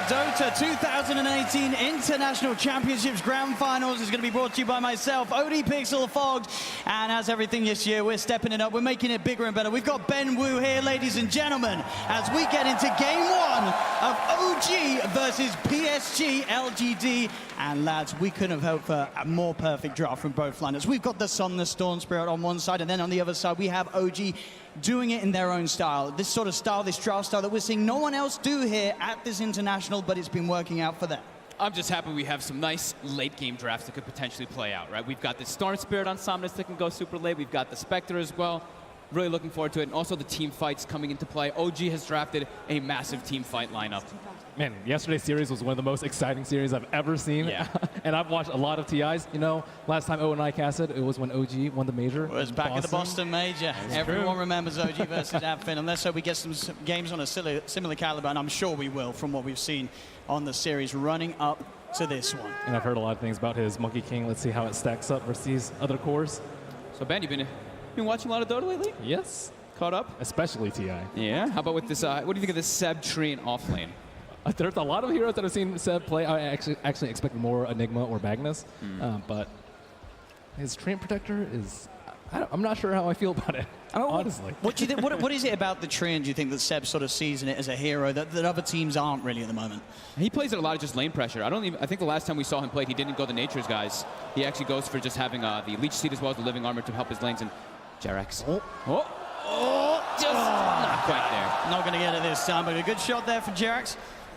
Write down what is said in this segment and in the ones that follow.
Dota 2018 International Championships Grand Finals is going to be brought to you by myself, ODPixel Fogged. And as everything this year, we're stepping it up. We're making it bigger and better. We've got Ben Wu here, ladies and gentlemen, as we get into game one of OG versus PSG.LGD. And lads, we couldn't have hoped for a more perfect draft from both lineups. We've got the Sun, the Storm Spirit on one side, and then on the other side, we have OG doing it in their own style. This sort of style, this draft style that we're seeing no one else do here at this international, but it's been working out for them. I'm just happy we have some nice late-game drafts that could potentially play out, right? We've got the Storm Spirit on Somnus that can go super late. We've got the Spectre as well. Really looking forward to it. And also the team fights coming into play. OG has drafted a massive team fight lineup. Man, yesterday's series was one of the most exciting series I've ever seen. Yeah. And I've watched a lot of TIs. You know, last time O and I casted, it was when OG won the major. It was back at the Boston Major. Everyone remembers OG versus Adfin. And let's hope we get some games on a similar caliber, and I'm sure we will from what we've seen on the series running up to this one. And I've heard a lot of things about his Monkey King. Let's see how it stacks up versus these other cores. So Ben, you've been watching a lot of Dota lately? Yes. Caught up? Especially TI. Yeah. How about with this? What do you think of this Seb tree in off lane? There's a lot of heroes that I've seen Seb play. I actually expected more Enigma or Magnus, but his Treant Protector is... I'm not sure how I feel about it, honestly. What do you think? What is it about the Treant, do you think, that Seb sort of sees in it as a hero that other teams aren't really at the moment? He plays it a lot of just lane pressure. I think the last time we saw him play, he didn't go the Nature's guys. He actually goes for just having the Leech Seed as well as the Living Armor to help his lanes. And Jerax. Just not quite there. Not going to get it this time, but a good shot there for Jerax.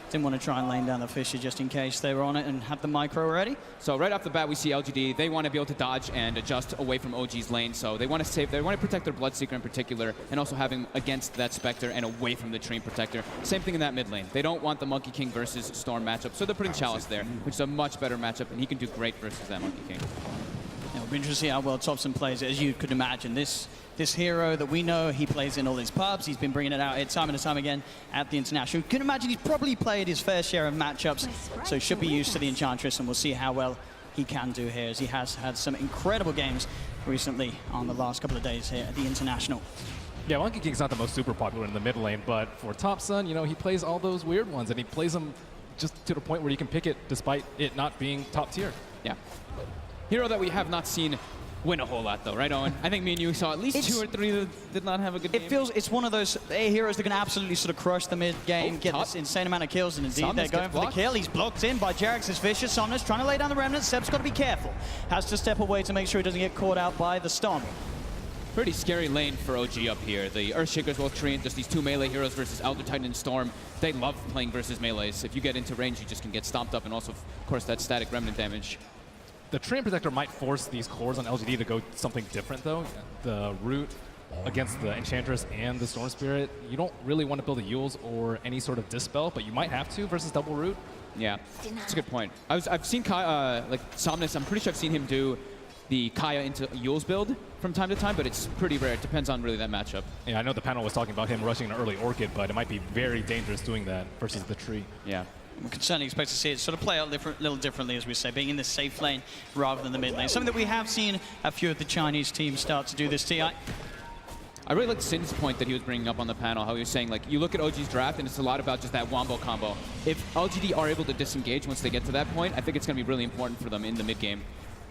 Didn't want to try and lane down the Fisher just in case they were on it and had the micro ready. So right off the bat, we see LGD. They want to be able to dodge and adjust away from OG's lane. So they want to protect their Bloodseeker in particular, and also have him against that Spectre and away from the Treant Protector. Same thing in that mid lane. They don't want the Monkey King versus Storm matchup, so they're putting Chalice there, which is a much better matchup, and he can do great versus that Monkey King. It'll be interesting to see how well Thompson plays it. As you could imagine, this hero that we know, he plays in all his pubs. He's been bringing it out here time and time again at the International. You can imagine he's probably played his fair share of matchups, so he should be used to the Enchantress, and we'll see how well he can do here, as he has had some incredible games recently on the last couple of days here at the International. Yeah, Monkey King's not the most super popular in the mid lane, but for Thompson, you know, he plays all those weird ones, and he plays them just to the point where you can pick it despite it not being top tier. Yeah. Hero that we have not seen win a whole lot, though, right, Owen? I think me and you saw at least 2 or 3 that did not have a good game. It feels it's one of those heroes that can absolutely sort of crush the mid game, get this insane amount of kills, and indeed they're going for the kill. He's blocked in by Jerax's Fisher. Somnus trying to lay down the remnants. Seb's got to be careful. Has to step away to make sure he doesn't get caught out by the Storm. Pretty scary lane for OG up here. The Earthshaker as well as Treant, just these 2 melee heroes versus Elder Titan and Storm. They love playing versus melees. If you get into range, you just can get stomped up, and also, of course, that static remnant damage. The Treant Protector might force these cores on LGD to go something different, though. The Root against the Enchantress and the Storm Spirit, you don't really want to build a Yules or any sort of Dispel, but you might have to versus double Root. Yeah, that's a good point. I've seen like Somnus, I'm pretty sure I've seen him do the Kaya into Yules build from time to time, but it's pretty rare. It depends on really that matchup. Yeah, I know the panel was talking about him rushing an early Orchid, but it might be very dangerous doing that versus the tree. Yeah. We can certainly expect to see it sort of play out a little differently, as we say, being in the safe lane rather than the mid lane. Something that we have seen a few of the Chinese teams start to do this, TI. I really like Sin's point that he was bringing up on the panel, how he was saying, like, you look at OG's draft, and it's a lot about just that Wombo combo. If LGD are able to disengage once they get to that point, I think it's going to be really important for them in the mid game.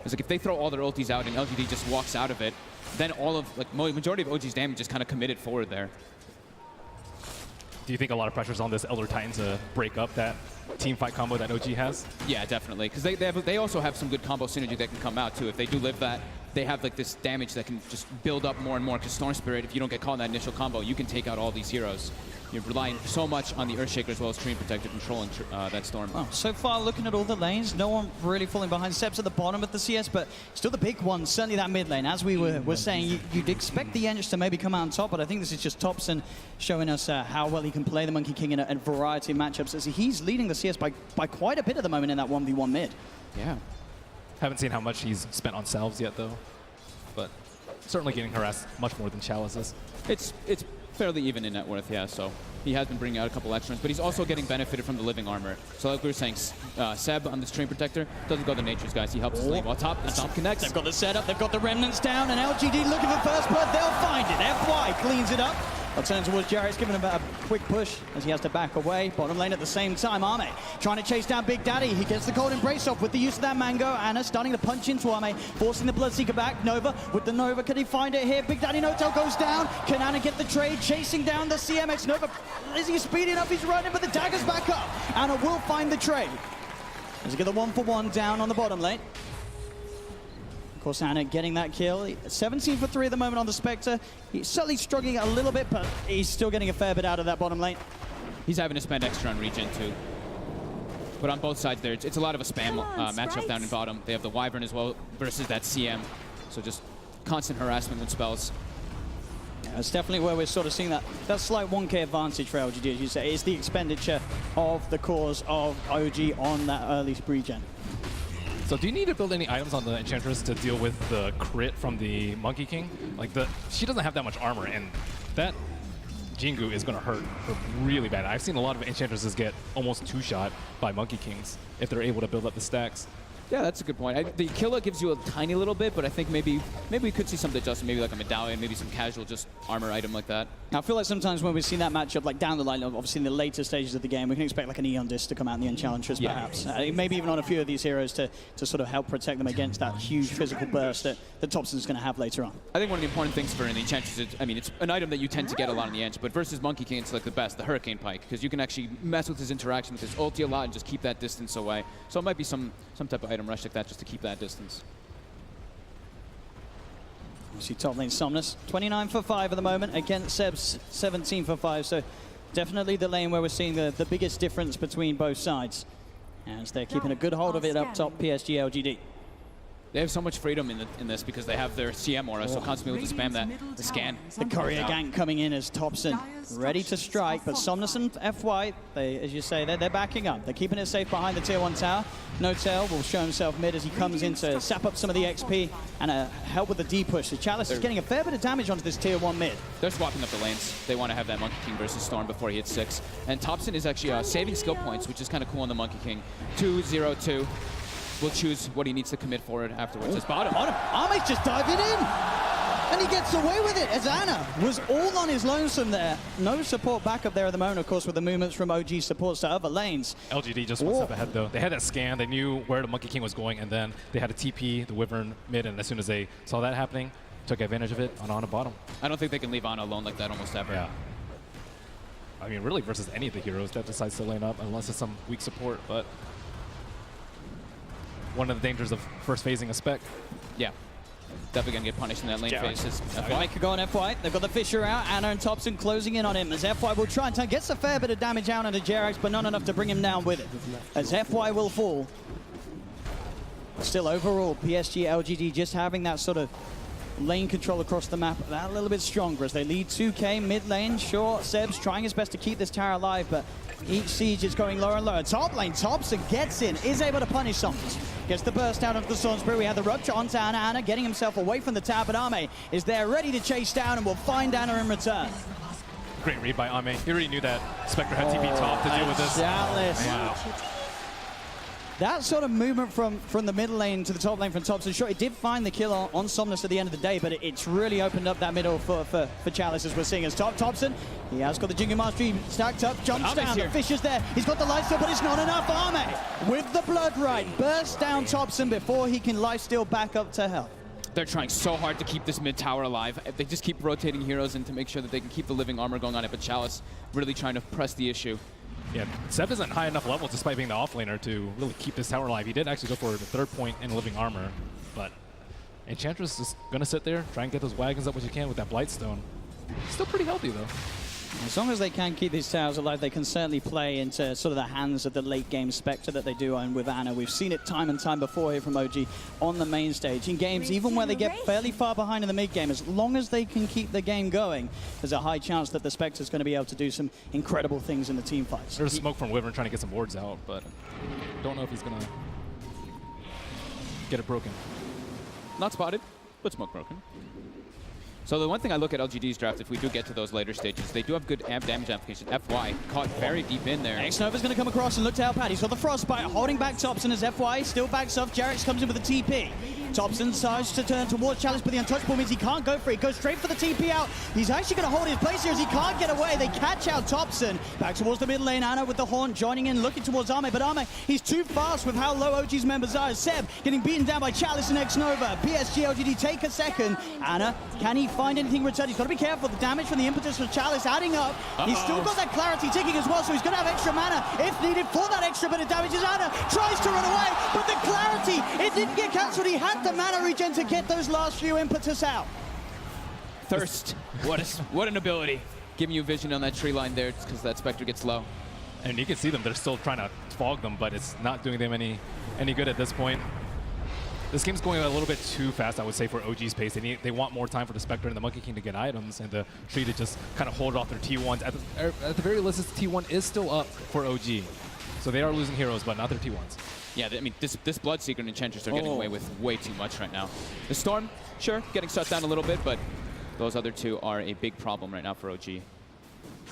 It's like if they throw all their ultis out and LGD just walks out of it, then all of, like, majority of OG's damage is kind of committed forward there. Do you think a lot of pressure's on this Elder Titan to break up that team fight combo that OG has? Yeah, definitely. Because they also have some good combo synergy that can come out, too. If they do live that, they have like this damage that can just build up more and more. Because Storm Spirit, if you don't get caught in that initial combo, you can take out all these heroes. You're relying so much on the Earthshaker as well as Treant Protector controlling that Storm. Oh, so far, looking at all the lanes, no one really falling behind. Seb's at the bottom of the CS, but still the big one, certainly that mid lane. As we were saying, you'd expect the Engines to maybe come out on top, but I think this is just Thompson showing us how well he can play the Monkey King in a variety of matchups, as he's leading the CS by quite a bit at the moment in that 1v1 mid. Yeah. Haven't seen how much he's spent on salves yet, though, but certainly getting harassed much more than Chalices. It's fairly even in net worth, yeah, so he has been bringing out a couple extras, but he's also getting benefited from the Living Armor. So like we were saying, Seb on this Treant Protector doesn't go the Nature's guys, he helps his lane. While top, the Stomp connects. They've got the setup, they've got the remnants down, and LGD looking for first blood, they'll find it. FY cleans it up. I'll turn towards Jerax, giving him about quick push as he has to back away. Bottom lane at the same time, Ame trying to chase down Big Daddy. He gets the cold embrace off with the use of that mango. Anna starting to punch into Ame, forcing the Bloodseeker back. Nova with the Nova, can he find it here? Big Daddy no-tail goes down. Can Anna get the trade? Chasing down the CMX. Nova, is he speedy enough? He's running, but the dagger's back up. Anna will find the trade. As he get the 1-for-1 down on the bottom lane. Of course, Anna getting that kill. 17 for 3 at the moment on the Spectre. He's certainly struggling a little bit, but he's still getting a fair bit out of that bottom lane. He's having to spend extra on regen too. But on both sides there, it's a lot of a spam matchup down in bottom. They have the Wyvern as well versus that CM. So just constant harassment with spells. Yeah, it's definitely where we're sort of seeing that slight 1k advantage for LGD, as you say. It's the expenditure of the cores of OG on that early regen. So do you need to build any items on the Enchantress to deal with the crit from the Monkey King? Like, she doesn't have that much armor, and that Jingu is going to hurt her really bad. I've seen a lot of Enchantresses get almost 2-shot by Monkey Kings if they're able to build up the stacks. Yeah, that's a good point. The Killa gives you a tiny little bit, but I think maybe we could see something adjusted, maybe like a medallion, maybe some casual just armor item like that. Now, I feel like sometimes when we've seen that matchup, like down the line, obviously in the later stages of the game, we can expect like an Eon Disc to come out in the Enchantress, perhaps. Maybe even on a few of these heroes to sort of help protect them against that huge physical burst that Thompson's going to have later on. I think one of the important things for an Enchantress is, I mean, it's an item that you tend to get a lot on the Ench, but versus Monkey King, it's like the best, the Hurricane Pike, because you can actually mess with his interaction with his ulti a lot and just keep that distance away. So it might be some type of item rush like that just to keep that distance. You see top lane Somnus, 29 for 5 at the moment against Seb's 17 for 5. So definitely the lane where we're seeing the biggest difference between both sides. As they're keeping a good hold of it up top, PSG.LGD. They have so much freedom in this because they have their CM aura, so constantly able to spam the scan. The courier gank coming in as Thompson ready to strike, but Somnus and FY, as you say, they're backing up. They're keeping it safe behind the tier 1 tower. No-tail will show himself mid as he comes in to sap up some of the XP and help with the D-push. The Chalice is getting a fair bit of damage onto this tier 1 mid. They're swapping up the lanes. They want to have that Monkey King versus Storm before he hits 6. And Thompson is actually saving skill points, which is kind of cool on the Monkey King. 2-0-2. Will choose what he needs to commit forward afterwards. It's bottom. Ame's just diving in! And he gets away with it as Anna was all on his lonesome there. No support back up there at the moment, of course, with the movements from OG supports to other lanes. LGD just one step ahead, though. They had that scan. They knew where the Monkey King was going, and then they had a TP, the Wyvern mid, and as soon as they saw that happening, took advantage of it on Ana bottom. I don't think they can leave Ana alone like that almost ever. Yeah. I mean, really versus any of the heroes that decides to lane up, unless it's some weak support, but one of the dangers of first phasing a spec. Yeah. Definitely going to get punished in that lane phase. FY could go on FY. They've got the Fisher out. Anna and Thompson closing in on him as FY will try and gets a fair bit of damage out onto Jerax, but not enough to bring him down with it. As FY will fall. Still overall, PSG.LGD just having that sort of lane control across the map that a little bit stronger as they lead 2k mid lane. Sure, Seb's trying his best to keep this tower alive, but each siege is going lower and lower. Top lane, Thompson gets in, is able to punish Somnus. Gets the burst out of the Storm Spirit. We have the rupture onto Anna. Anna getting himself away from the tower, but Ame is there ready to chase down and will find Anna in return. Great read by Ame. He already knew that Spectre had TP top to deal with this. Chalice. Wow. That sort of movement from the middle lane to the top lane from Thompson, sure, it did find the kill on Somnus at the end of the day, but it's really opened up that middle for Chalice, as we're seeing as Thompson. He has got the Jingu Mastery stacked up, jumps down, the Fisher's there. He's got the lifesteal, but it's not enough. Ame with the blood right, bursts down Thompson before he can lifesteal back up to health. They're trying so hard to keep this mid tower alive. They just keep rotating heroes in to make sure that they can keep the living armor going on it, but Chalice really trying to press the issue. Yeah, Seb isn't high enough level despite being the offlaner to really keep this tower alive. He did actually go for the 3rd point in living armor, but Enchantress is going to sit there, try and get those wagons up what you can with that Blightstone. Still pretty healthy, though. As long as they can keep these towers alive, they can certainly play into sort of the hands of the late game Spectre that they do own with Anna. We've seen it time and time before here from OG on the main stage. In games, even where they get fairly far behind in the mid game, as long as they can keep the game going, there's a high chance that the Spectre's going to be able to do some incredible things in the team fights. There's smoke from Wyvern trying to get some wards out, but don't know if he's going to get it broken. Not spotted, but smoke broken. So the one thing I look at LGD's draft, if we do get to those later stages, they do have good damage application. FY caught very deep in there. X-Nova's going to come across and look to help out. He's got the Frostbite holding back Thompson as FY still backs off. Jerax comes in with a TP. Thompson decides to turn towards Chalice, but the untouchable means he can't go for it. He goes straight for the TP out. He's actually going to hold his place here as he can't get away. They catch out Thompson. Back towards the mid lane. Anna with the horn joining in, looking towards Ame, but Ame, he's too fast with how low OG's members are. Seb getting beaten down by Chalice and X-Nova. PSG.LGD take a second. Anna, can he find anything in return? He's got to be careful. The damage from the impetus for Chalice adding up. He's still got that clarity ticking as well, so he's going to have extra mana if needed for that extra bit of damage. As Anna tries to run away, but the clarity, it didn't get cancelled. He had the mana regen to get those last few impetus out. Thirst. What an ability. Giving you vision on that tree line there because that Spectre gets low. And you can see them, they're still trying to fog them, but it's not doing them any good at this point. This game's going a little bit too fast, I would say, for OG's pace. They want more time for the Spectre and the Monkey King to get items, and the Tree to just kind of hold off their T1s. At the very least, this T1 is still up for OG. So they are losing heroes, but not their T1s. Yeah, I mean, this Bloodseeker and Enchantress are getting away with way too much right now. The Storm, sure, getting shut down a little bit, but those other two are a big problem right now for OG.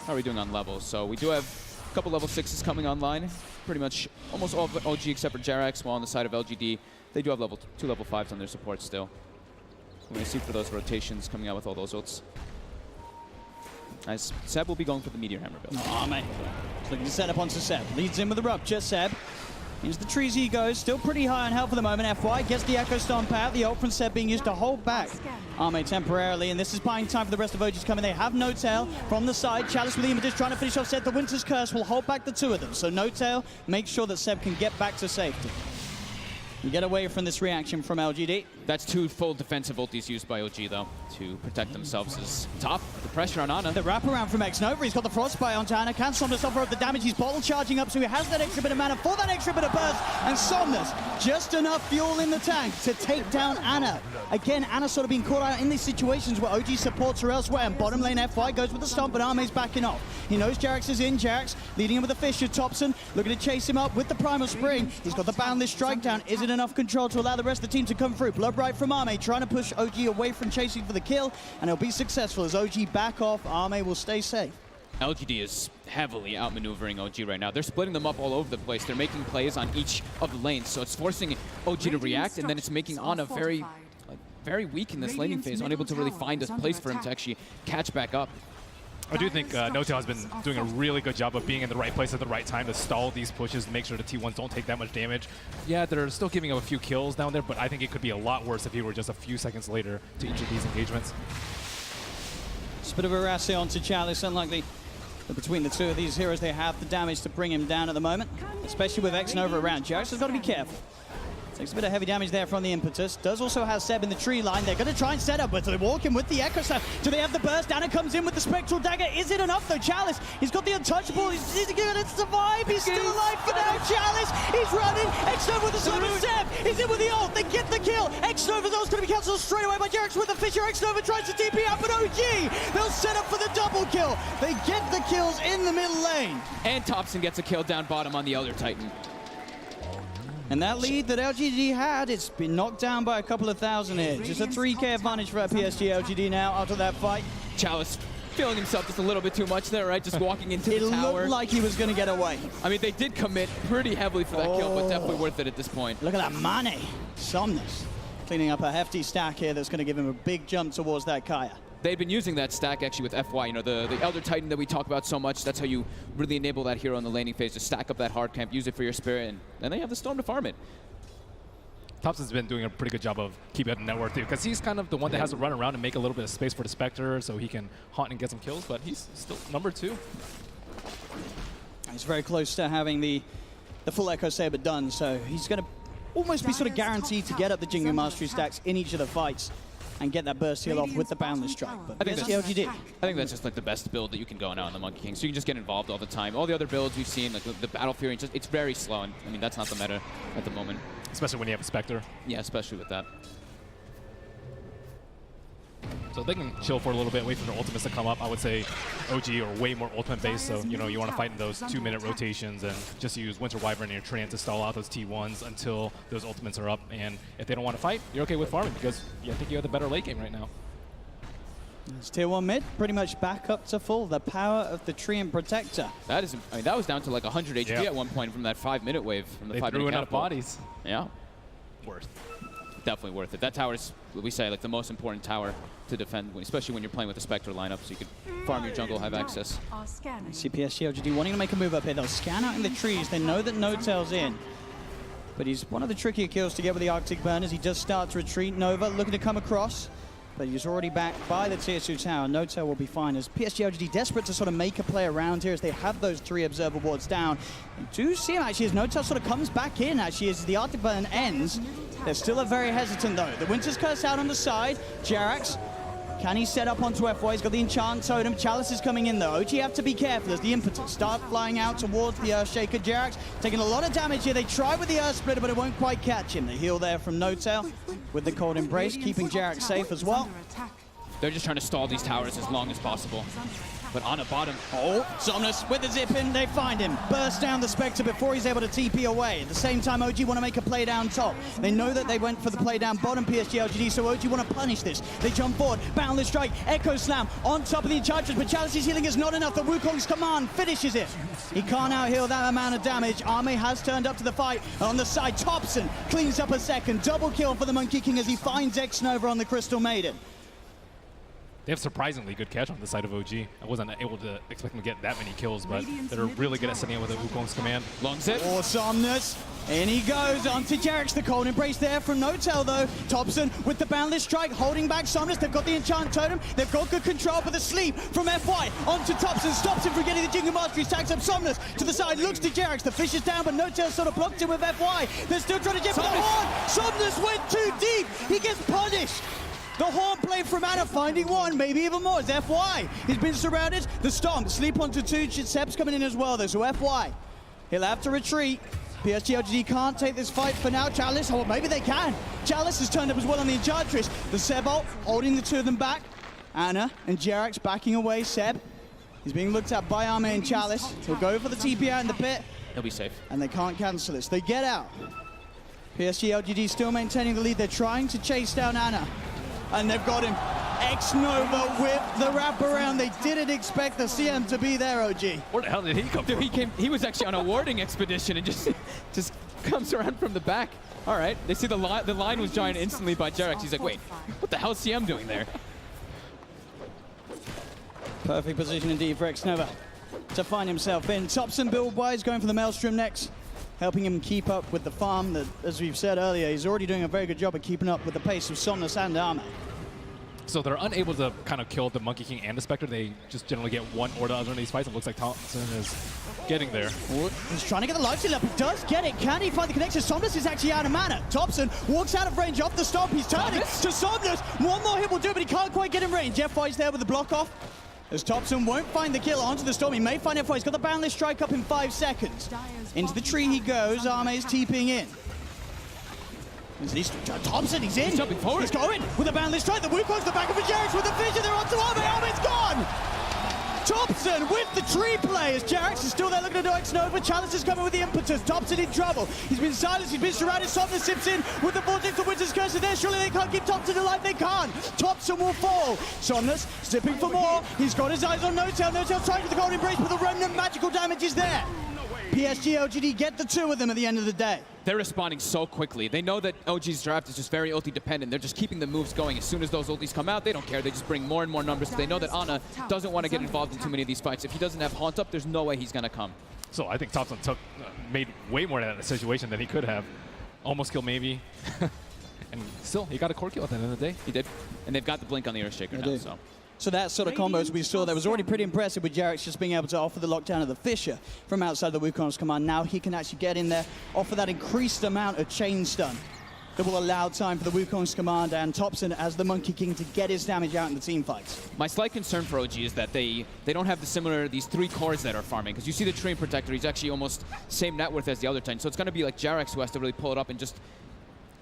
How are we doing on levels? So we do have a couple level 6s coming online. Pretty much almost all of OG except for Jerax, while on the side of LGD, they do have two level 5s on their support still. We're going to see for those rotations coming out with all those ults. Nice. Seb will be going for the Meteor Hammer build. Oh, mate. Looking to set up onto Seb. Leads in with the Rupture. Seb. Into the trees he goes. Still pretty high on health for the moment. FY gets the Echo Stomp out. The ult from Seb being used to hold back Ame temporarily. And this is buying time for the rest of OG's coming. They have No Tail from the side. Chalice with the Image trying to finish off Seb. The Winter's Curse will hold back the two of them. So No Tail makes sure that Seb can get back to safety. You get away from this reaction from LGD. That's two full defensive ultis used by OG, though, to protect themselves. Is top. The pressure on Ana. The wraparound from X-Nova. He's got the Frostbite onto Ana. Can Somnus offer up the damage? He's bottle charging up, so he has that extra bit of mana for that extra bit of burst. And Somnus, just enough fuel in the tank to take down Ana. Again, Ana sort of being caught out in these situations where OG supports her elsewhere. And bottom lane FY goes with the stomp, but Ame's backing off. He knows Jerax is in. Jerax leading him with the Fisher. Thompson looking to chase him up with the Primal Spring. He's got the Boundless Strike down. Is it enough control to allow the rest of the team to come through? Bloodbright from Ame trying to push OG away from chasing for the kill, and he'll be successful as OG back off. Ame will stay safe. LGD is heavily outmaneuvering OG right now. They're splitting them up all over the place. They're making plays on each of the lanes, so it's forcing OG to react, and then it's making Ana very weak in this laning phase, unable to really find a place for him to actually catch back up. I do think No Tail has been doing a really good job of being in the right place at the right time to stall these pushes, to make sure the T1s don't take that much damage. Yeah, they're still giving him a few kills down there, but I think it could be a lot worse if he were just a few seconds later to each of these engagements. Just a bit of a Rassi onto Chalice, unlikely. But between the two of these heroes, they have the damage to bring him down at the moment, especially with X-Nova around. Jerax has got to be careful. Takes a bit of heavy damage there from the Impetus. Does also have Seb in the tree line. They're going to try and set up, but they walk in with the Echo Slam. Do they have the burst? Anna comes in with the Spectral Dagger. Is it enough, though? Chalice, he's got the Untouchable. He's going to survive. He's still alive for now. Chalice, he's running. X-Nova with the Summon. Seb, he's in with the ult. They get the kill. X-Nova's ult's going to be cancelled straight away by Jerax with the Fisher. X-Nova tries to TP out, but OG, they'll set up for the double kill. They get the kills in the middle lane. And Thompson gets a kill down bottom on the Elder Titan. And that lead that LGD had, it's been knocked down by a couple of thousand here. Just a 3K advantage for PSG.LGD now after that fight. Chalice feeling himself just a little bit too much there, right? Just walking into the tower. It looked like he was going to get away. I mean, they did commit pretty heavily for that kill, but definitely worth it at this point. Look at that money. Somnus cleaning up a hefty stack here that's going to give him a big jump towards that Kaya. They've been using that stack actually with FY, you know, the Elder Titan that we talk about so much. That's how you really enable that hero in the laning phase, to stack up that hard camp, use it for your spirit, and then they have the Storm to farm it. Thompson's been doing a pretty good job of keeping it in network too, because he's kind of the one that has to run around and make a little bit of space for the Spectre so he can haunt and get some kills, but he's still number 2. He's very close to having the full Echo Saber done, so he's going to almost be sort of guaranteed to get up the Jingu Mastery stacks in each of the fights and get that burst heal off with the Boundless Strike. But I think LGD. I think that's just like the best build that you can go now in the Monkey King. So you can just get involved all the time. All the other builds we've seen, like the Battle Fury, it's very slow. And I mean, that's not the meta at the moment. Especially when you have a Spectre. Yeah, especially with that. So they can chill for a little bit, wait for their ultimates to come up. I would say OG are way more ultimate based, so you know you want to fight in those 2-minute rotations and just use Winter Wyvern and your Treant to stall out those T1s until those ultimates are up. And if they don't want to fight, you're okay with farming because I think you have the better late game right now. It's tier 1 mid, pretty much back up to full. The power of the Treant Protector. That is, I mean, that was down to like 100 HP at one point from that 5-minute wave from the 5-minute They threw enough catapult. bodies. Yeah. Worth. definitely worth it. That tower is, we say, like the most important tower to defend, especially when you're playing with the Spectre lineup, so you could farm your jungle, have access. See PSG.LGD wanting to make a move up here. They'll scan out in the trees. They know that N0tail's in. But he's one of the trickier kills to get with the Arctic Burn as he does start to retreat. Nova looking to come across, but he's already backed by the tier 2 tower. N0tail will be fine as PSG.LGD desperate to sort of make a play around here as they have those 3 observer wards down. You do see him actually as N0tail sort of comes back in actually as the Arctic Burn ends. They're still very hesitant though. The Winter's Curse out on the side. Jerax, can he set up onto FY? He's got the Enchant Totem. Chalice is coming in though. OG have to be careful as the impetus start flying out towards the Earthshaker. Jerax taking a lot of damage here. They try with the Earth Splitter, but it won't quite catch him. The heal there from N0tail with the Cold Embrace, keeping Jerax safe as well. They're just trying to stall these towers as long as possible. But on a bottom. Oh, Somnus with the zip in, they find him. Burst down the Spectre before he's able to TP away. At the same time, OG want to make a play down top. They know that they went for the play down bottom PSG.LGD, so OG want to punish this. They jump forward, Boundless Strike, Echo Slam on top of the Enchantress, but Chalice's healing is not enough. The Wukong's command finishes it. He can't out-heal that amount of damage. Arme has turned up to the fight. On the side, Thompson cleans up a second. Double kill for the Monkey King as he finds X-Nova on the Crystal Maiden. They have surprisingly good catch on the side of OG. I wasn't able to expect them to get that many kills, but they're really good at setting up with the Wukong's command. Long zip. Awesomeness. In he goes onto Jerax. The Cold Embrace there from N0tail though. Thompson with the Boundless Strike holding back Somnus. They've got the Enchant Totem. They've got good control for the sleep from FY onto Thompson. Stops him from getting the Jingle Mastery. Tags up Somnus to the side. Looks to Jerax. The fish is down, but N0tail sort of blocked him with FY. They're still trying to jump the horn. Somnus went too deep. He gets punished. The horn play from Ana, finding one, maybe even more. It's FY. He's been surrounded. The Stomp, sleep onto 2. Sep's coming in as well, though, so FY. He'll have to retreat. PSG.LGD can't take this fight for now. Chalice, oh, maybe they can. Chalice has turned up as well on the Enchantress. The Seb ult, holding the 2 of them back. Ana and Jerax backing away. Seb, he's being looked at by Arme and Chalice. He'll go for the TP out in the pit. He'll be safe. And they can't cancel this. They get out. PSG.LGD still maintaining the lead. They're trying to chase down Ana. And they've got him. X-Nova with the wraparound. They didn't expect the CM to be there, OG. Where the hell did he come from? He was actually on a warding expedition and just comes around from the back. All right, they see the line was giant instantly by Jerax. He's like, wait, what the hell is CM doing there? Perfect position indeed for X-Nova to find himself in. Thompson build-wise going for the Maelstrom next, helping him keep up with the farm that, as we've said earlier, he's already doing a very good job of keeping up with the pace of Somnus and Arme. So they're unable to kind of kill the Monkey King and the Spectre. They just generally get one or the other in these fights. It looks like Thompson is getting there. He's trying to get the life steal up. He does get it. Can he find the connection? Somnus is actually out of mana. Thompson walks out of range off the Stomp. He's turning to Somnus. One more hit will do it, but he can't quite get in range. FY's there with the block off. As Thompson won't find the kill onto the Storm. He may find FY. He's got the Boundless Strike up in 5 seconds. Into the tree he goes. Arme is TPing in. Thompson, he's in. He's jumping forward. He's going with the Boundless Strike. The Wukong's the back of the Jerax with the vision. They're onto Arme. Arme's gone. Thompson with the tree play as Jerax is still there looking to do X-Nova. Chalice is coming with the impetus. Thompson in trouble. He's been silenced. He's been surrounded. Somnus sips in with the Vortex. The Winter's Curse is there. Surely they can't keep Thompson alive. They can't. Thompson will fall. Somnus zipping for more. He's got his eyes on N0tail. N0tail trying with the Golden Embrace, but the remnant magical damage is there. PSG.LGD get the 2 of them at the end of the day. They're responding so quickly. They know that OG's draft is just very ulti dependent. They're just keeping the moves going. As soon as those ultis come out, they don't care. They just bring more and more numbers. They know that Ana doesn't want to get involved in too many of these fights. If he doesn't have Haunt up, there's no way he's going to come. So I think Thompson made way more out of that situation than he could have. Almost killed maybe. And still, he got a core kill at the end of the day. He did. And they've got the blink on the Earthshaker now. So. So that sort of combos we saw, that was already pretty impressive with Jerax just being able to offer the lockdown of the Fissure from outside the Wukong's command. Now he can actually get in there, offer that increased amount of chain stun that will allow time for the Wukong's command and Thompson as the Monkey King to get his damage out in the team fights. My slight concern for OG is that they don't have these 3 cores that are farming, because you see the Train Protector, he's actually almost same net worth as the other 10. So it's going to be like Jerax who has to really pull it up and just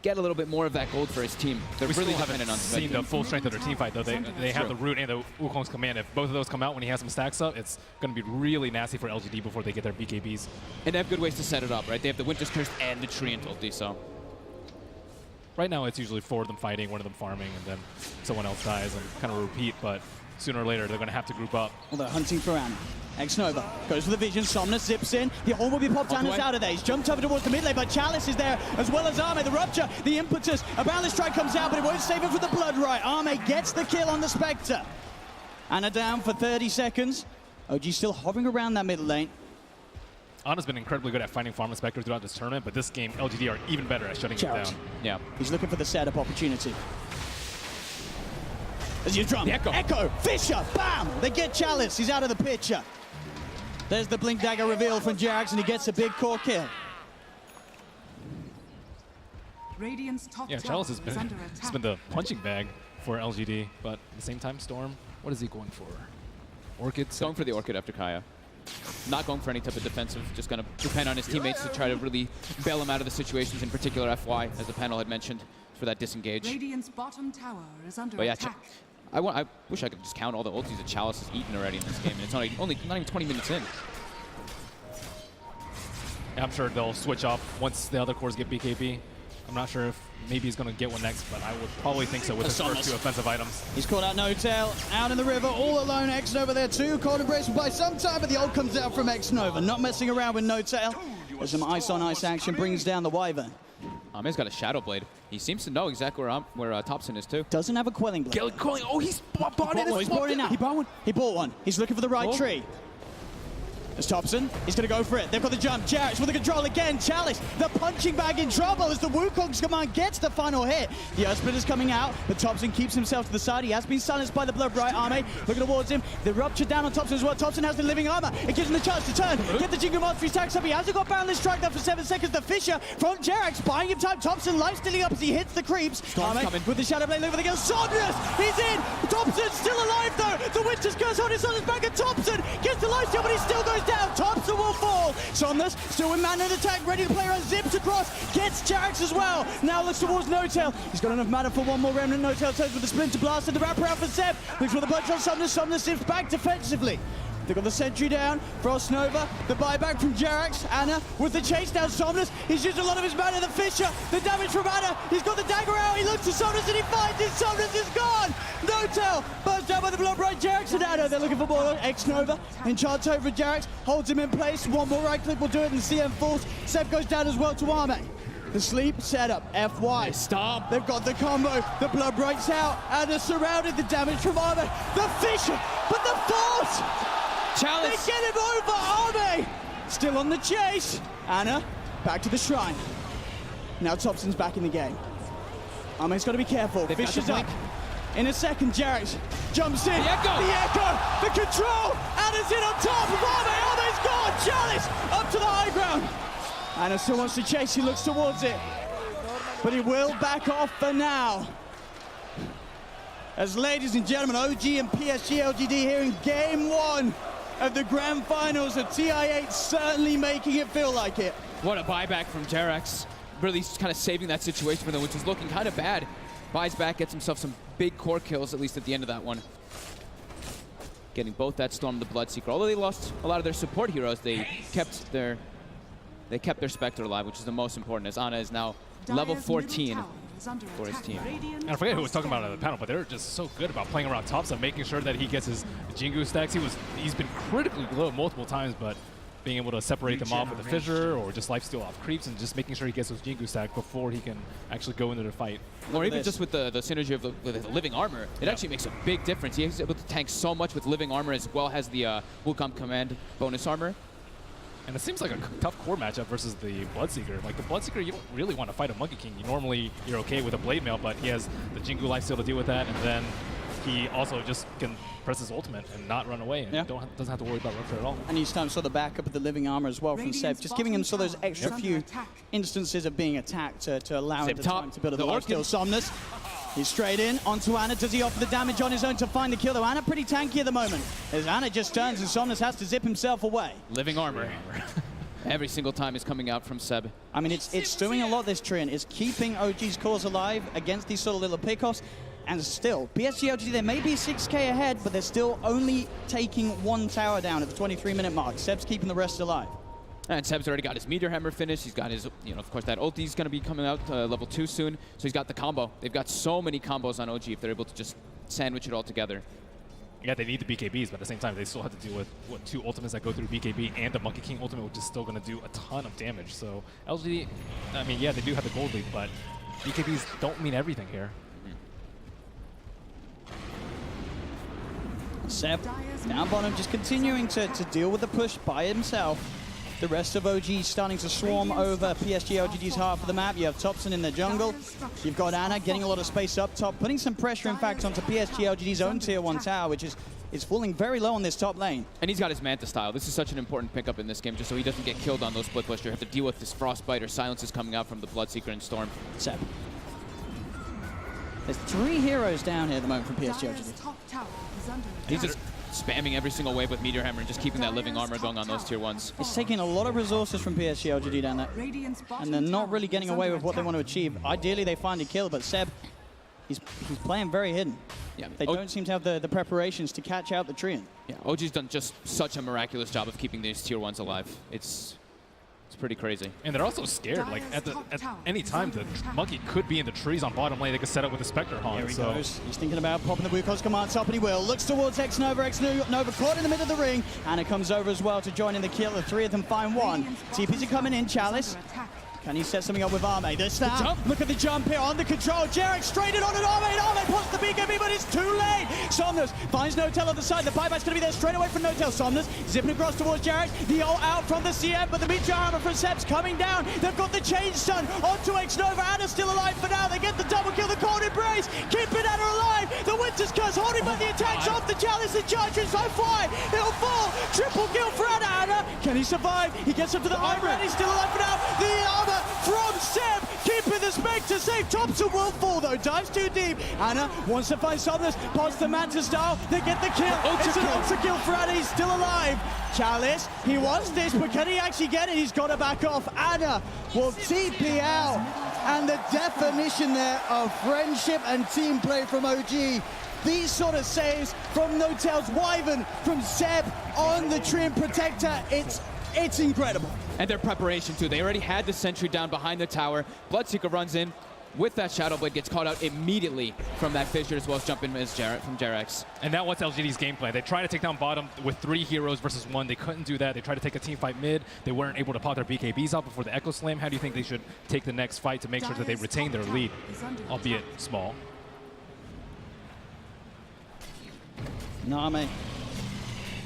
get a little bit more of that gold for his team. They're really dependent on seen the full strength of their team fight, though. They have the Root and the Wukong's command. If both of those come out when he has some stacks up, it's going to be really nasty for LGD before they get their BKBs. And they have good ways to set it up, right? They have the Winter's Curse and the Tree and ulti, so. Right now, it's usually 4 of them fighting, 1 of them farming, and then someone else dies and kind of repeat. But sooner or later they're going to have to group up. Well, they're hunting for Ana. X-Nova goes for the vision. Somnus zips in. The horn will be popped. Ana's out of there. He's jumped over towards the mid lane, but Chalice is there as well as Arme. The rupture, the impetus. A boundless strike comes out, but it won't save him for the blood right. Arme gets the kill on the Spectre. Ana down for 30 seconds. OG still hovering around that mid lane. Ana's been incredibly good at finding Farm and Spectre throughout this tournament, but this game, LGD are even better at shutting it down. Yeah. He's looking for the setup opportunity. As you drum, Echo, Fisher, bam! They get Chalice, he's out of the picture. There's the Blink Dagger reveal from Jax, and he gets a big core kill. Radiant's top Chalice has been the punching bag for LGD, but at the same time, Storm, what is he going for? Orchid? Going for the Orchid after Kaya. Not going for any type of defensive, just going to depend on his teammates to try to really bail him out of the situations, in particular FY, as the panel had mentioned, for that disengage. Radiant's bottom tower is under But yeah, attack. I wish I could just count all the ultis that Chalice has eaten already in this game, and it's only not even 20 minutes in. Yeah, I'm sure they'll switch off once the other cores get BKB. I'm not sure if maybe he's going to get one next, but I would probably think so with his first 2 offensive items. He's caught out No-Tail, out in the river, all alone. X-Nova there too, cold embrace by some time, but the ult comes out from X-Nova. Not messing around with No-Tail. There's some ice-on-ice action, brings down the Wyvern. He's got a Shadow Blade. He seems to know exactly where Thompson is too. Doesn't have a Quelling Blade. Quelling, oh, he's bought it. He's bought it now. He bought one. He bought one. He's looking for the right tree. There's Thompson. He's going to go for it. They've got the jump. Jarrett's with the control again. Chalice, the punching bag in trouble as the Wukong's command gets the final hit. The Earth Split is coming out, but Thompson keeps himself to the side. He has been silenced by the blood right Arme. Looking towards him. The rupture down on Thompson as well. Thompson has the living armor. It gives him the chance to turn. Get the Jingle Monster. He stacks up. He hasn't got boundless strike there for 7 seconds. The Fisher from Jerax buying him time. Thompson life stealing up as he hits the creeps. Arme with the Shadow Blade over the kill. Saunders, he's in. Thompson's still alive though. The Winter's Curse on his back, and Thompson gets the life steal, but he still goes down. Thompson will fall. Somnus still with man in attack, ready to play around, zips across, gets Jax as well. Now looks towards No-Tail. He's got enough mana for one more remnant. No-Tail turns with the Splinter Blast and the wrap around for Seb. Looks for the punch on Somnus. Somnus zips back defensively. They've got the sentry down, Frost Nova, the buyback from Jerax, Ana with the chase down Somnus. He's used a lot of his mana, the Fisher, the damage from Ana. He's got the dagger out, he looks to Somnus and he finds it. Somnus is gone. No-Tail burst down by the blood right Jerax and Ana. They're looking for more. X-Nova enchants over Jerax, holds him in place. One more right click will do it and CM falls. Seb goes down as well to Arme. The sleep setup, FY. Stop. They've got the combo. The blood breaks out. Ana surrounded, the damage from Arme. The Fisher, but the force. Chalice. They get him over, Arme! Still on the chase. Ana, back to the shrine. Now Thompson's back in the game. Arme's got to be careful. Fisher's up. In a second, Jerax jumps in. The echo! The control! Ana's in on top of Arme! Arme's gone! Chalice up to the high ground. Ana still wants to chase. He looks towards it. But he will back off for now. As ladies and gentlemen, OG and PSG.LGD here in game 1 of the grand finals of TI8, certainly making it feel like it. What a buyback from Jerax. Really kind of saving that situation for them, which is looking kind of bad. Buys back, gets himself some big core kills, at least at the end of that one. Getting both that Storm and the Bloodseeker. Although they lost a lot of their support heroes, they kept their Spectre alive, which is the most important, as Ana is now level 14 for his team. And I forget who was talking about it on the panel, but they're just so good about playing around Thompson, making sure that he gets his Jingu stacks. He's been critically low multiple times, but being able to separate them off with a fissure or just lifesteal off creeps and just making sure he gets those Jingu stacks before he can actually go into the fight. Or even just with the synergy of with the living armor, it actually makes a big difference. He's able to tank so much with living armor as well as the Wukong command bonus armor. And it seems like a tough core matchup versus the Bloodseeker. Like the Bloodseeker, you don't really want to fight a Monkey King. You're okay with a Blade Mail, but he has the Jingu lifesteal to deal with that, and then he also just can press his ultimate and not run away, and doesn't have to worry about rupture at all. And each time saw the backup of the living armor as well from Seb, just giving him so those extra few instances of being attacked to allow him the time to build a lifesteal. Somnus. He's straight in onto Ana. Does he offer the damage on his own to find the kill? Though Ana pretty tanky at the moment. As Ana just turns and Somnus has to zip himself away. Living armor. Every single time is coming out from Seb. I mean, it's doing a lot, this Trian. It's keeping OG's cause alive against these sort of little pickoffs. And still, PSG.LGD, they may be 6k ahead, but they're still only taking 1 tower down at the 23-minute mark. Seb's keeping the rest alive. And Seb's already got his Meteor Hammer finished. He's got his, of course, that ulti's going to be coming out level 2 soon. So he's got the combo. They've got so many combos on OG if they're able to just sandwich it all together. Yeah, they need the BKBs, but at the same time, they still have to deal with, what, 2 ultimates that go through BKB and the Monkey King ultimate, which is still going to do a ton of damage. So LGD, I mean, yeah, they do have the gold lead, but BKBs don't mean everything here. Seb down bottom, just continuing to deal with the push by himself. The rest of OG starting to swarm over PSG.LGD's half of the map. You have Thompson in the jungle. You've got Ana getting a lot of space up top, putting some pressure, in fact, onto PSG.LGD's own tier 1 tower, which is falling very low on this top lane. And he's got his Manta style. This is such an important pickup in this game, just so he doesn't get killed on those split push. You have to deal with this Frostbite or silences coming out from the Bloodseeker and Storm. Seb. There's 3 heroes down here at the moment from Dire's PSG.LGD. top tower is under He's attack. just spamming every single wave with Meteor Hammer and just keeping that living armor going on those tier 1s. It's taking a lot of resources from PSG.LGD down there. Radiant's bottom And they're not tower really getting is away under with what they attack. want to achieve. Ideally, they find a kill, but Seb, he's playing very hidden. Yeah, They don't seem to have the preparations to catch out the Treant. Yeah, OG's done just such a miraculous job of keeping these tier 1s alive. It's pretty crazy. And they're also scared. Like at any time, the Monkey could be in the trees on bottom lane. They could set up with a Spectre Haunt. Here he so goes. He's thinking about popping the Wukong's command top, and he will. Looks towards X-Nova. X-Nova caught in the middle of the ring. And it comes over as well to join in the kill. The 3 of them find one. TPs are coming in. Chalice. Under attack. Can he set something up with Arme? The snap. Look at the jump here on the control. Jarek straight in on an Arme. And Arme puts the BKB, but it's too late. Somnus finds Notel on the side. The buyback's going to be there straight away from Notel. Somnus zipping across towards Jarek. The ult out from the CM, but the Meteor Hammer from Seb's coming down. They've got the chain stun onto X-Nova. Anna's still alive for now. They get the double kill. The cold embrace. Keeping Anna alive. The Winter's Curse holding back the attacks off the Chalice and Chargers. So fly. He'll fall. Triple kill for Anna. Anna, can he survive? He gets up to the armor and he's still alive for now. The armor from Seb, keeping the Spectre safe. Thompson will fall though, dives too deep. Anna wants to find Somnus, pops the Manta style, they get the kill. It's an ultra kill for Anna, he's still alive. Chalice, he wants this, but can he actually get it? He's got to back off. Anna will TP out. And the definition there of friendship and team play from OG. These sort of saves from Notel's Wyvern, from Seb on the Treant Protector, it's incredible. And their preparation too. They already had the sentry down behind the tower. Bloodseeker runs in with that Shadow Blade, gets caught out immediately from that fissure, as well as jump in as Jarrett from Jarex. And now what's LGD's game plan? They try to take down bottom with 3 heroes versus 1. They couldn't do that. They tried to take a team fight mid. They weren't able to pop their BKBs out before the Echo Slam. How do you think they should take the next fight to make sure that they retain their lead, albeit small? Name.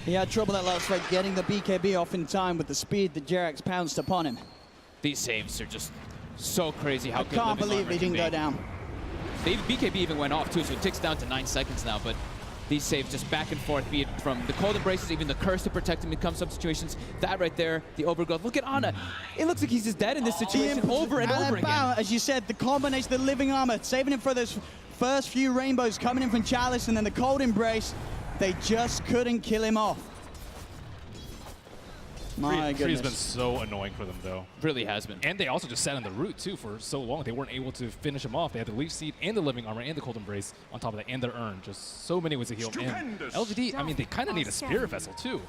He had trouble that last fight getting the BKB off in time with the speed that Jarex pounced upon him. These saves are just so crazy how I good can't Living believe Armor he can didn't go be. down. The BKB even went off too, so it ticks down to 9 seconds now, but these saves just back and forth, be it from the cold embraces, even the curse to protect him in some situations. That right there, the overgrowth. Look at Ana. It looks like he's just dead in this situation over and over again. As you said, the combination, the living armor, saving him for those first few rainbows coming in from Chalice, and then the cold embrace. They just couldn't kill him off. My Tree has been goodness. so annoying for them, though. Really has been. And they also just sat on the root, too, for so long. They weren't able to finish him off. They had the Leaf Seed and the Living Armor and the Cold Embrace on top of that, and their Urn. Just so many ways to heal. And LGD, I mean, they kind of need a Spirit Vessel, too.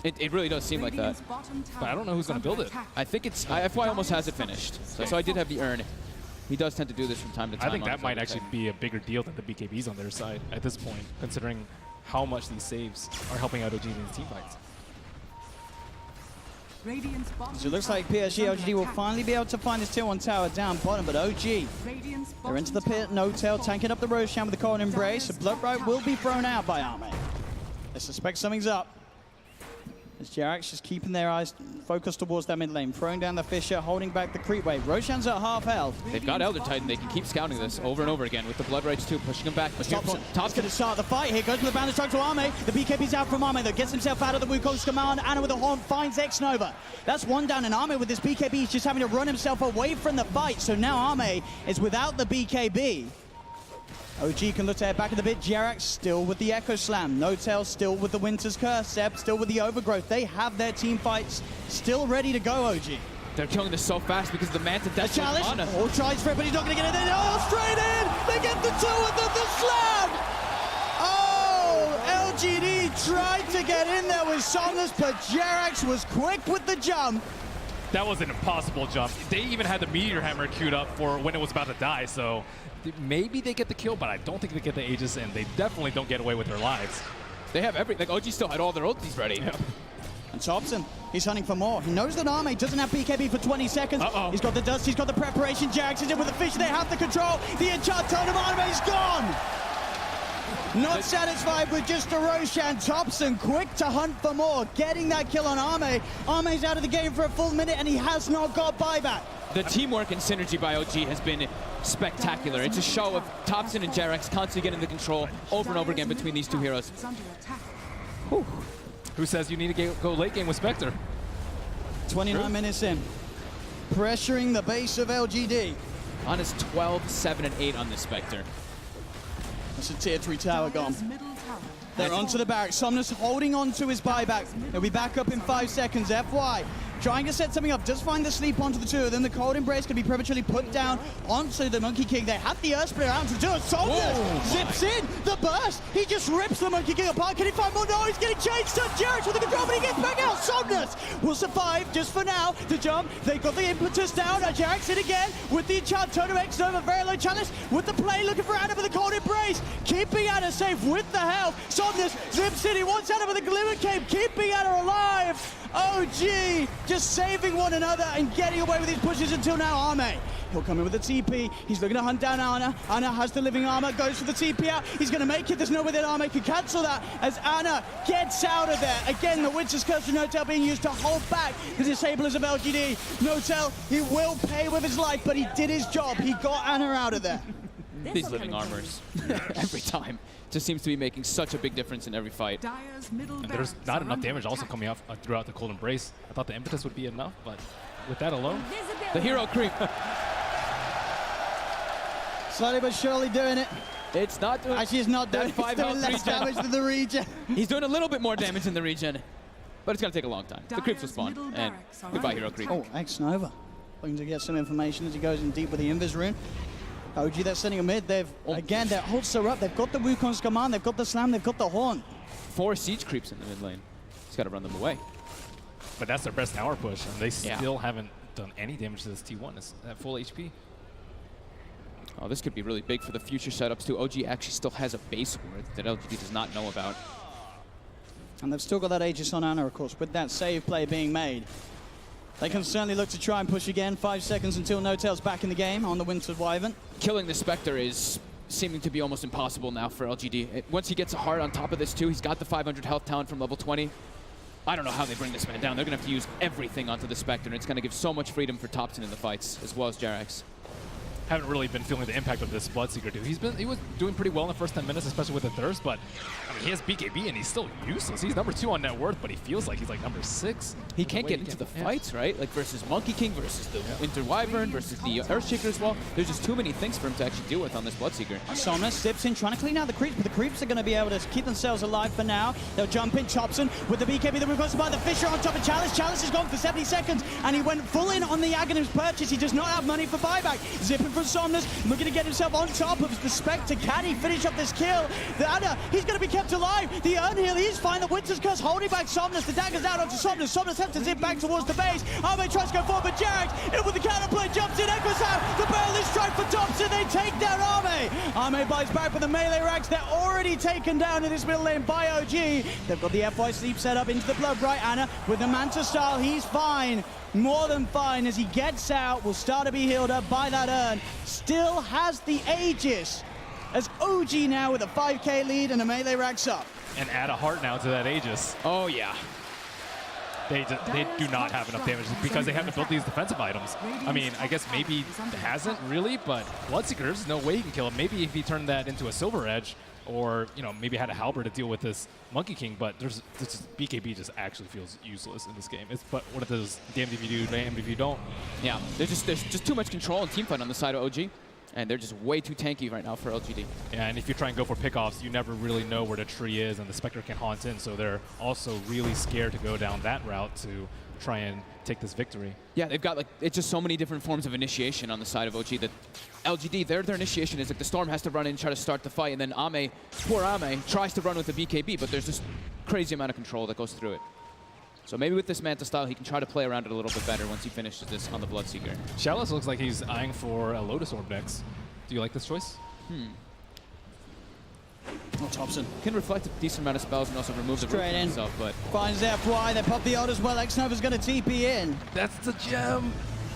It really does seem like that. But I don't know who's going to build it. I think it's... FY almost has it finished. So I did have the Urn. He does tend to do this from time to time. I think that might actually be a bigger deal than the BKBs on their side at this point, considering how much these saves are helping out OG in these team fights. So it looks like PSG.LGD will finally be able to find his tier 1 tower down bottom, but OG, they're into the pit, Notel tanking up the Roshan with the Cold Embrace. The Bloodbright will be thrown out by Arme. They suspect something's up. As Jarex just keeping their eyes focused towards that mid lane, throwing down the Fissure, holding back the creep wave. Roshan's at half health. They've got Elder Titan. They can keep scouting this over and over again with the Blood Rights too, pushing him back. Thompson's going to start the fight here. Goes with the boundary strike to Arme. The BKB's out from Arme, though. Gets himself out of the Wukong's command. Anna with a horn finds X-Nova. That's one down, and Arme with this BKB. He's just having to run himself away from the fight. So now Arme is without the BKB. OG can look to head back in the bit. Jarex still with the Echo Slam. Notel still with the Winter's Curse. Seb still with the Overgrowth. They have their team fights still ready to go, OG. They're killing this so fast because the Manta A Death challenge. Ana. All tries for it, but he's not going to get it. Oh, straight in. They get the 2 with the slam. Oh, LGD tried to get in there with Somnus, but Jarex was quick with the jump. That was an impossible jump. They even had the Meteor Hammer queued up for when it was about to die, so maybe they get the kill, but I don't think they get the Aegis, and they definitely don't get away with their lives. They have like OG still had all their ultis ready. Yeah. And Thompson, he's hunting for more. He knows that Arme doesn't have BKB for 20 seconds. He's got the dust, he's got the preparation. Jax is in with the fish, they have the control. The enchant totem Arme's gone! Not satisfied with just a Roshan. Thompson quick to hunt for more, getting that kill on Arme. Arme's out of the game for a full minute and he has not got buyback. The teamwork and synergy by OG has been spectacular. It's a show of Thompson and Jerax constantly getting the control over and over again between these two heroes. Whew. Who says you need to go late game with Spectre? 29 minutes in. Pressuring the base of LGD. On his 12, 7, and 8 on this Spectre. That's a tier 3 tower gone. Middle tower. They're onto the barracks. Somnus holding on to his buyback. He'll be back up in 5 seconds. FY trying to set something up. Just find the sleep onto the two of them. The cold embrace can be prematurely put down onto the Monkey King. They have the Earth Splitter out to do it. Somnus zips in. The burst. He just rips the Monkey King apart. Can he find more? No, he's getting changed. Jerax with the control, but he gets back out. Somnus will survive just for now. The jump. They got the impetus down. Jerax in again with the enchant totem X Nova. Very low challenge with the play. Looking for Anna for the cold embrace. Keeping Anna safe with the health. Somnus zips in. He wants Anna with the glimmer cape. Keeping Anna alive. OG just saving one another and getting away with his pushes until now. Arme, he'll come in with the TP. He's looking to hunt down Anna. Anna has the living armor, goes for the TP out. He's going to make it. There's no way that Arme can cancel that as Anna gets out of there. Again, the Witch's Curse of Notel being used to hold back the disablers of LGD. Notel, he will pay with his life, but he did his job. He got Anna out of there. These living armors, every time, just seems to be making such a big difference in every fight. Dyer's middle And there's barracks not are enough under damage also attack. coming off throughout the cold embrace. I thought the impetus would be enough, but with that alone, The hero creep. Slowly but surely doing it. It's not doing. Actually, it's not doing, That 5 it's doing health less regen. damage than the regen. He's doing a little bit more damage in the region, but it's going to take a long time. The creeps will Dyer's spawn, middle and barracks are goodbye, under hero creep. Oh, X-Nova. Looking to get some information as he goes in deep with the Invis rune. OG, they're sending a mid. They've, again, their ults are up. They've got the Wukong's command. They've got the slam. They've got the horn. 4 siege creeps in the mid lane. He's got to run them away. but that's their best tower push, and they Yeah. still haven't done any damage to this T1. It's at full HP. Oh, this could be really big for the future setups too. OG actually still has a base ward that LGD does not know about. And they've still got that Aegis on Anna, of course, with that save play being made. They can certainly look to try and push again. 5 seconds until Notel's back in the game on the Winter Wyvern. Killing the Spectre is seeming to be almost impossible now for LGD. Once he gets a heart on top of this too, he's got the 500 health talent from level 20. I don't know how they bring this man down. They're going to have to use everything onto the Spectre, and it's going to give so much freedom for Thompson in the fights, as well as Jerax. Haven't really been feeling the impact of this Bloodseeker dude. He was doing pretty well in the first 10 minutes, especially with the Thirst, but I mean, he has BKB and he's still useless. He's number 2 on net worth, but he feels like he's like number 6. He can't get into the fights, right? Like versus Monkey King, versus the Winter Wyvern, versus the Earthshaker as well. There's just too many things for him to actually deal with on this Bloodseeker. Somnus steps in, trying to clean out the creeps, but the creeps are going to be able to keep themselves alive for now. They'll jump in. Chopson with the BKB that we've got by the Fisher on top of Chalice. Chalice is gone for 70 seconds, and he went full in on the Aghanim's purchase. He does not have money for buyback. Zipping from Somnus, looking to get himself on top of the Spectre. Can he finish up this kill? The Anna, he's going to be kept alive. The Urn Heal, he's fine. The Winter's Curse holding back Somnus. The dagger's out onto Somnus. Somnus has to zip back towards the base. Arme tries to go forward, but Jerax in with the counterplay, jumps in, echoes out. The barrel is strike for Thompson. They take down Arme. Arme buys back with the melee racks. They're already taken down in this middle lane by OG. They've got the FY sleep set up into the blood, right? Anna with the Manta style. He's fine. More than fine as he gets out. Will start to be healed up by that Urn. Still has the Aegis as OG now with a 5k lead and a melee racks up. And add a heart now to that Aegis. Oh, yeah. They do not have enough damage because they haven't built these defensive items. I mean, I guess maybe it hasn't really, but Bloodseeker's no way he can kill him. Maybe if he turned that into a Silver Edge, or maybe had a halberd to deal with this Monkey King, but this BKB just actually feels useless in this game. It's but one of those damned if you do, damned if you don't. Yeah, there's just too much control and teamfight on the side of OG, and they're just way too tanky right now for LGD. Yeah, and if you try and go for pickoffs, you never really know where the tree is, and the Spectre can haunt in, so they're also really scared to go down that route to try and take this victory. Yeah, they've got it's just so many different forms of initiation on the side of OG that LGD, their initiation is like the Storm has to run in and try to start the fight, and then poor Ame, tries to run with the BKB, but there's this crazy amount of control that goes through it. So maybe with this Manta style, he can try to play around it a little bit better once he finishes this on the Bloodseeker. Chalice looks like he's eyeing for a Lotus Orb next. Do you like this choice? Oh, Thompson Can reflect a decent amount of spells and also remove the root straight from in. himself, but Finds FY, they pop the ult as well. X-Nova's going to TP in. That's the gem.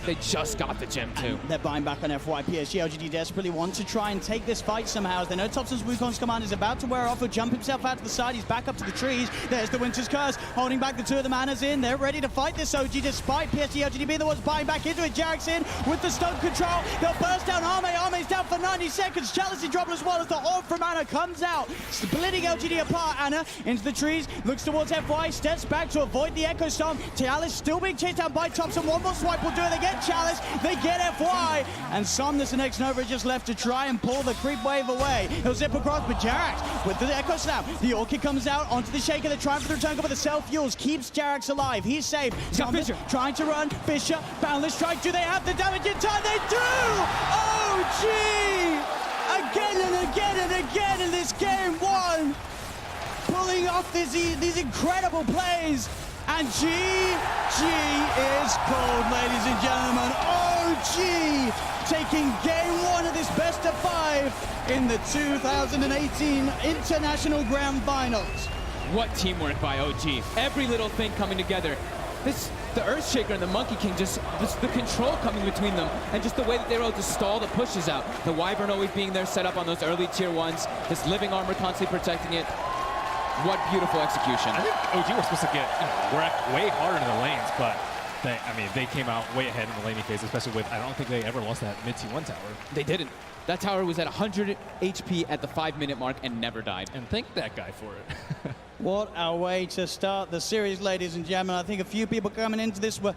they just got the gem too. They're buying back on FY. PSG.LGD desperately want to try and take this fight somehow. As they know Thompson's Wukong's command is about to wear off. He'll jump himself out to the side. He's back up to the trees. There's the Winter's Curse, holding back the two of the manas in. They're ready to fight this OG despite PSG.LGD being the ones buying back into it. Jarek's in with the stun control. They'll burst down Arme. Arme's down for 90 seconds. Chalice is dropping as well as the orb from Anna comes out, splitting LGD apart. Anna into the trees, looks towards FY, steps back to avoid the Echo Storm. Chalice still being chased down by Thompson. One more swipe will do it. They get Chalice, they get FY, and Somnus and X-Nova are just left to try and pull the creep wave away. He'll zip across, but Jarax with the Echo Snap. The Orchid comes out onto the Shaker. They're trying for the return cover. The self-fuels keeps Jarax alive. He's safe. Somnus trying to run. Fisher, Boundless Strike. Do they have the damage in time? They do! Oh, gee! Again and again and again in this game one. Pulling off these incredible plays. And GG is called, ladies and gentlemen. OG taking game one of this best of 5 in the 2018 International Grand Finals. What teamwork by OG. Every little thing coming together. The Earthshaker and the Monkey King, the control coming between them, and just the way that they were able to stall the pushes out. The Wyvern always being there, set up on those early tier 1s. This living armor constantly protecting it. What beautiful execution. I think OG was supposed to get wrecked way harder in the lanes, but they came out way ahead in the laning phase, especially with, I don't think they ever lost that mid T1 tower. They didn't. That tower was at 100 HP at the 5-minute mark and never died. And thank that guy for it. What a way to start the series, ladies and gentlemen. I think a few people coming into this were